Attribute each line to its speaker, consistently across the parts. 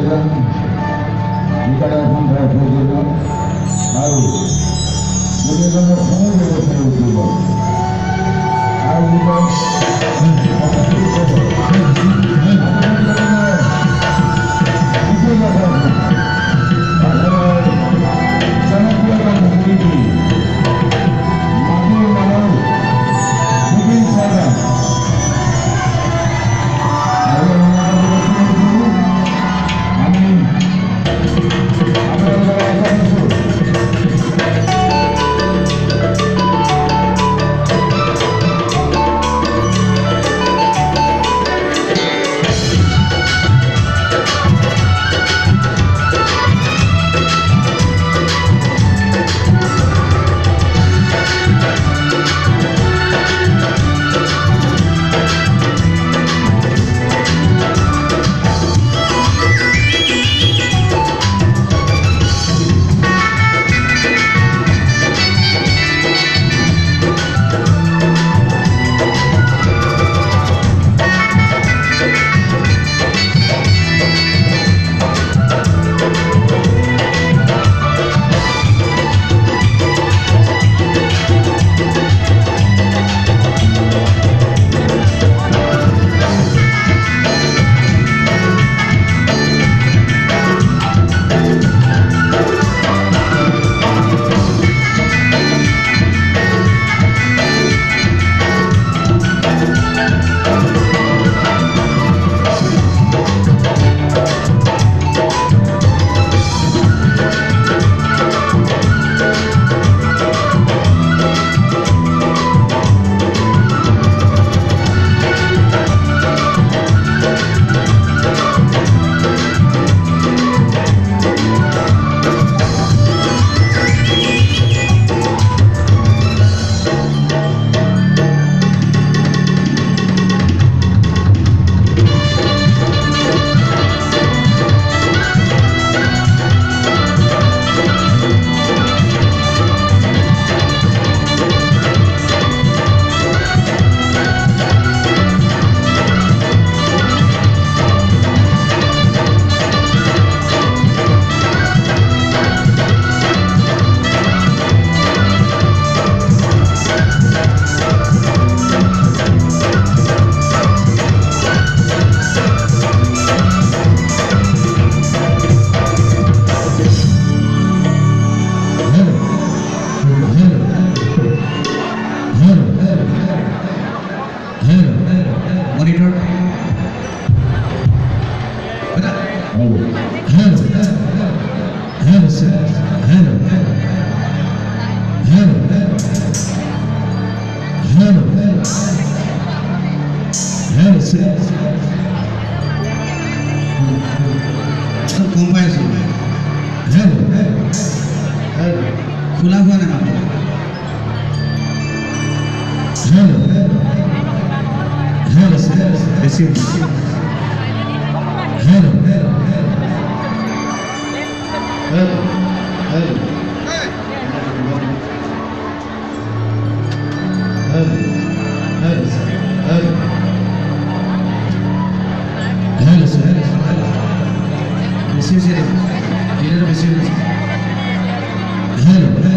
Speaker 1: এজন বিকাৰে এখন ঘৰ প্ৰয়োজন আৰু দুজনৰ সময় ব্যৱস্থাৰে উঠিব আৰু
Speaker 2: monitor. Hello, sir. Hello. Sir. कौन पाए सो? Hello. खुला हुआ ना मानो. Hello, sir. Receive. Hello. Hello, sir. Receive, sir. Dinner receive. Hello.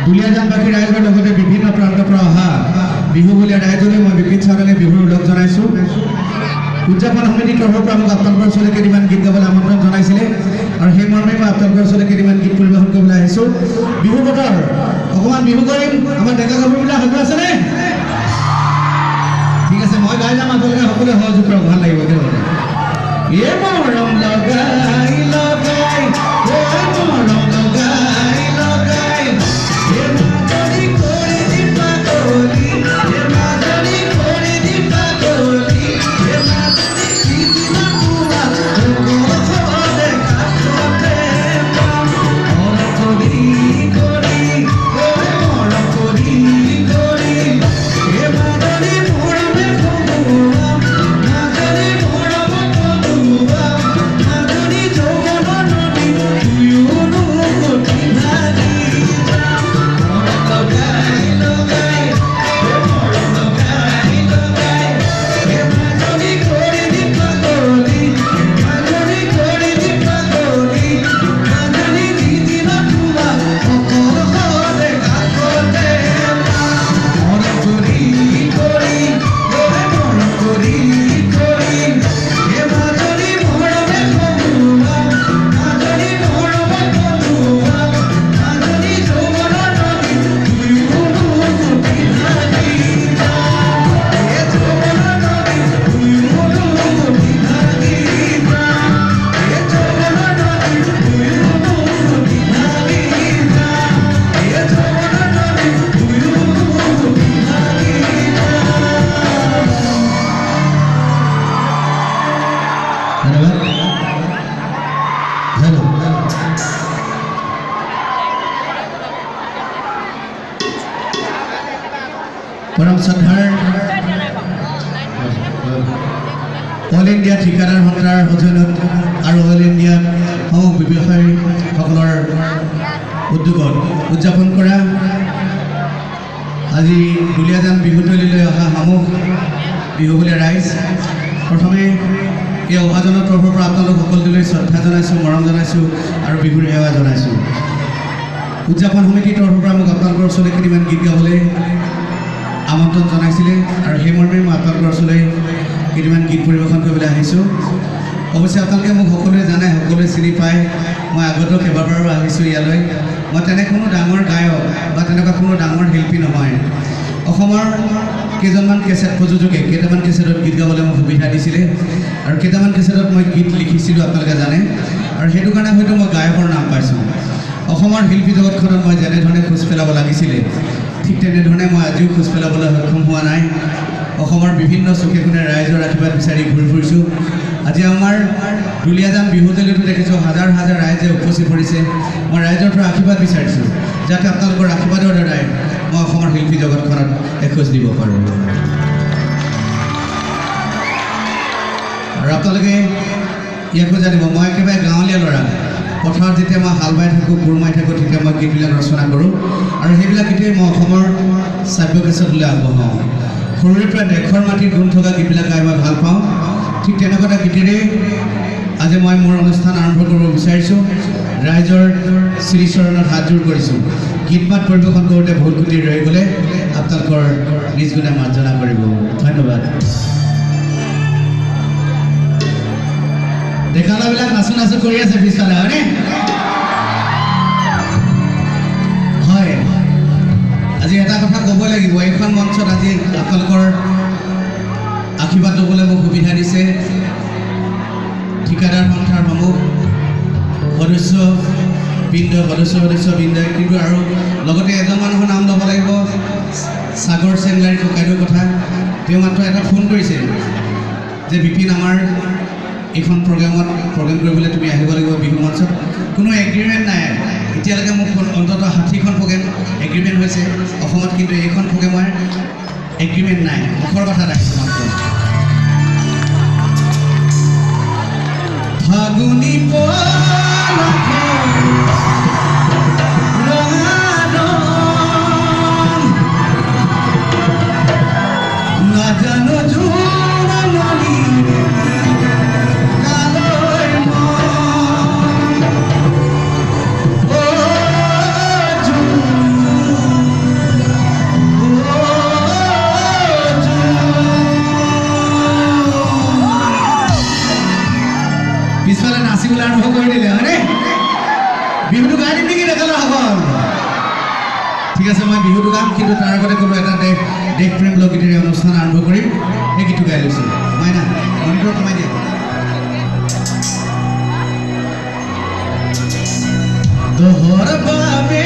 Speaker 2: দুলীয়াজানবাসী ৰাইজৰ লগতে বিভিন্ন প্ৰান্তৰ পৰা অহা বিহুবলীয়া ৰাইজলৈ মই বিপিন চাওডাঙে বিহুৰ ওলগ জনাইছোঁ। উদযাপন সমিতিৰ তৰফৰ পৰা মোক আপোনালোকৰ ওচৰলৈ কেইটামান গীত গাবলৈ আমন্ত্ৰণ জনাইছিলে আৰু সেই মৰ্মে মই আপোনালোকৰ ওচৰলৈ কেইটামান গীত পৰিৱেশন কৰিবলৈ আহিছোঁ। বিহু বতৰ অকণমান বিহু কৰিম। আমাৰ ডেকা গাভৰুবিলাক সকলো আছেনে? ঠিক আছে, মই গাই যাম, আপোনালোকে সকলোৱে সহযোগ কৰক, ভাল লাগিব একেলগে। এ মৰম লগাই লগাই, মৰম লগাই লগাই, এ মাজনী কৰি দি পাগলী, এ মাজনী কৰি দি পাগলী, এ মাজনী সিদিনা পুৱা অকলে কাষতে পাম। মৰম কৰি কৰি, মৰম কৰি কৰি, এ মাজনী মৰমে পহুৱা, মাজনী মৰম পহুৱা, মাজনী যৌৱনৰ নদী, দুয়োনো গতি ভাগি যাম। মৰম লগাই লগাই, মৰম লগাই লগাই, এ মাজনী কৰি দি পাগলী, মাজনী কৰি দি পাগলী, মাজনী যিদিনা পুৱা অকলে কাষতে পাম। মৰম কৰি কৰি, মৰম কৰি কৰি, এ মাজনী মৰমে পহুৱা, মাজনী মৰমে পহুৱা, মাজনী যৌৱনৰ নদী, দুয়োনো গতি ভাগি যাম। এ যৌৱনৰ নদী, দুয়োনো গতি ভাগি যাম। এ যৌৱনৰ নদী, দুয়োনো গতি ভাগি যাম। এ যৌৱনৰ নদী, দুয়োনো গতি ভাগি যাম। ধন্যবাদ। হেল্ল' পৰম শ্ৰদ্ধাৰ অল ইণ্ডিয়া ঠিকাদাৰ সন্থাৰ সৌজন্যত আৰু অল ইণ্ডিয়া সমূহ ব্যৱসায়ীসকলৰ উদ্যোগত উদযাপন কৰা আজি দুলীয়াজান বিহুতলীলৈ অহা সমূহ বিহুবলীয়া ৰাইজ, প্ৰথমে এই অভাজনৰ তৰফৰ পৰা আপোনালোক সকলোলৈ শ্ৰদ্ধা জনাইছোঁ, মৰম জনাইছোঁ আৰু বিহুৰ সেৱা জনাইছোঁ। উদযাপন সমিতিৰ তৰফৰ পৰা মোক আপোনালোকৰ ওচৰলৈ কেইটামান গীত গাবলৈ আমন্ত্ৰণ জনাইছিলে আৰু সেই মৰ্মে মই আপোনালোকৰ ওচৰলৈ কেইটামান গীত পৰিৱেশন কৰিবলৈ আহিছোঁ। অৱশ্যে আপোনালোকে মোক সকলোৱে জানে, সকলোৱে চিনি পায়, মই আগতেও কেইবাবাৰো আহিছোঁ ইয়ালৈ। মই তেনে কোনো ডাঙৰ গায়ক বা তেনেকুৱা কোনো ডাঙৰ শিল্পী নহয়। অসমৰ কেইজনমান কেছেট প্ৰযোজকে কেইটামান কেছেটত গীত গাবলৈ মোক সুবিধা দিছিলে আৰু কেইটামান কেছেটত মই গীত লিখিছিলোঁ, আপোনালোকে জানে, আৰু সেইটো কাৰণে হয়তো মই গায়কৰ নাম পাইছোঁ। অসমৰ শিল্পী জগতখনত মই যেনেধৰণে খোজ পেলাব লাগিছিলে ঠিক তেনেধৰণে মই আজিও খোজ পেলাবলৈ সক্ষম হোৱা নাই। অসমৰ বিভিন্ন চুকে কোণে ৰাইজৰ আশীৰ্বাদ বিচাৰি ঘূৰি ফুৰিছোঁ। আজি আমাৰ দুলীয়াজান বিহুতলীতো দেখিছোঁ হাজাৰ হাজাৰ ৰাইজে উপচি পৰিছে। মই ৰাইজৰ পৰা আশীৰ্বাদ বিচাৰিছোঁ যাতে আপোনালোকৰ আশীৰ্বাদৰ দ্বাৰাই মই অসমৰ শিল্পী জগতখনত এখোজ দিব পাৰোঁ। আৰু আপোনালোকে ইয়াকো জানিব, মই একেবাৰে গাঁৱলীয়া ল'ৰা। পথাৰত যেতিয়া মই হাল বাই থাকোঁ, কোৰ মাৰি থাকোঁ, তেতিয়া মই গীতবিলাক ৰচনা কৰোঁ আৰু সেইবিলাক গীতেই মই অসমৰ শ্ৰাব্য কেছেটলৈ আগবঢ়াওঁ। সৰুৰে পৰা দেশৰ মাটিৰ গুণ থকা গীতবিলাক গাই মই ভাল পাওঁ। ঠিক তেনেকুৱা এটা গীতেৰেই আজি মই মোৰ অনুষ্ঠান আৰম্ভ কৰিব বিচাৰিছোঁ। ৰাইজৰ শ্ৰীচৰণত হাতযোৰ কৰিছোঁ। গীত মাত পৰিৱেশন কৰোঁতে ভুল ক্ৰুটি ৰৈ গ'লে আপোনালোকৰ নিজ গুণে মাৰ্জনা কৰিব। ধন্যবাদ। ডেকা ল'ৰাবিলাক নাচো নাচো কৰি আছে পিছফালে, হয়নে? হয়, আজি এটা কথা ক'ব লাগিব। এইখন মঞ্চত আজি আপোনালোকৰ আশীৰ্বাদ ল'বলৈ মোক সুবিধা দিছে ঠিকাদাৰ সন্থাৰ সমূহ সদস্যবৃন্দই, কিন্তু আৰু লগতে এজন মানুহৰ নাম ল'ব লাগিব, সাগৰ চেংলাৰী ককাইদেউৰ কথা। তেওঁ মাত্ৰ এটা ফোন কৰিছে যে বিপিন, আমাৰ এইখন প্ৰগ্ৰেম কৰিবলৈ তুমি আহিব লাগিব বিহু মঞ্চত। কোনো এগ্ৰিমেণ্ট নাই এতিয়ালৈকে। মোক অন্ততঃ 60খন প্ৰগ্ৰেম এগ্ৰিমেণ্ট হৈছে অসমত, কিন্তু এইখন প্ৰগ্ৰেমৰ এগ্ৰিমেণ্ট নাই। মুখৰ কথা ৰাখিছোঁ মাত্ৰ। ফাগুনী নাজানো জোৰণি কালৈ মই ঠিক আছে মই বিহুটো গাম কিন্তু তাৰ আগতে কোনো এটা দেশ প্ৰেম লোকগীতেৰে অনুষ্ঠান আৰম্ভ কৰিম এই গীতটো গাই লৈছোঁ মাইনা মনিটৰ কমাই দিয়া তোহৰ বাবে